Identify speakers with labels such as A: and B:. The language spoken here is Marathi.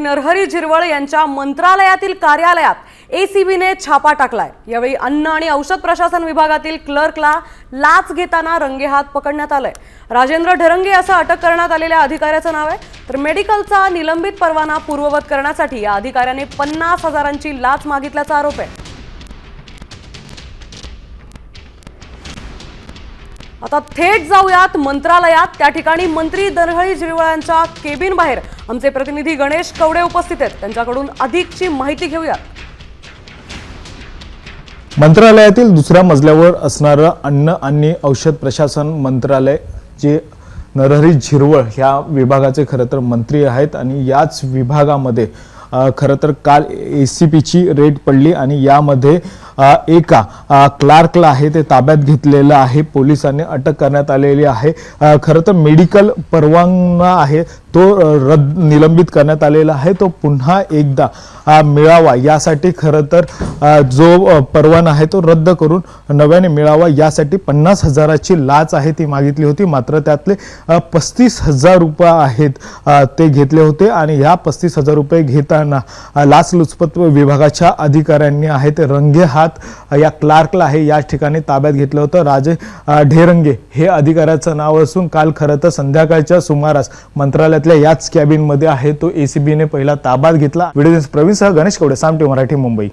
A: नरहरी झिरवळ यांच्या मंत्रालयातील कार्यालयात एसीबीने छापा टाकलाय। यावेळी अन्न आणि औषध प्रशासन विभागातील क्लर्कला लाच घेताना रंगेहात पकडण्यात आलंय। राजेंद्र ढरंगे असं अटक करण्यात आलेल्या अधिकाऱ्याचं नाव आहे। तर मेडिकलचा निलंबित परवाना पूर्ववत करण्यासाठी या अधिकाऱ्याने 50,000ची लाच मागितल्याचा आरोप आहे। आता थेट जाऊयात मंत्रालयात। त्या ठिकाणी मंत्री नरहरी झिरवळांच्या केबिन बाहेर आमचे प्रतिनिधी गणेश कवडे उपस्थित आहेत। त्यांच्याकडून अधिकची माहिती घेऊयात।
B: मंत्रालयातील दुसऱ्या मजल्यावर असणारं अन्न आणि औषध प्रशासन मंत्रालय जे नरहरी झिरवळ ह्या विभागाचे खरं तर मंत्री आहेत आणि याच विभागामध्ये खरं तर काल एसीपीची रेड पडली आणि यामध्ये एका क्लार्कला आहे ते ताब्यात घेतलेलं आहे। पोलिसांनी अटक करण्यात आलेली आहे। खरं तर मेडिकल परवाना आहे तो निलंबित करण्यात आलेला आहे, तो पुन्हा एकदा मिळावा यासाठी खरं तर जो परवाना आहे तो रद्द करून नव्याने मिळावा यासाठी 50,000ची लाच आहे ती मागितली होती। मात्र त्यातले 35,000 रुपये आहेत ते घेतले होते आणि या 35,000 रुपये घेताना लाचलुचपत विभागाच्या अधिकाऱ्यांनी आहे ते रंगेहात या क्लार्कला आहे या ठिकाणी ताब्यात घेतलं होतं। राजे ढेरंगे हे अधिकाऱ्याचं नाव असून काल खरं तर संध्याकाळच्या सुमारास मंत्रालयातल्या याच कॅबिन मध्ये आहे तो एसीबीने पहिला ताब्यात घेतला। व्हिडिओ प्रवीण सह गणेश कवडे, साम टीव्ही मराठी, मुंबई।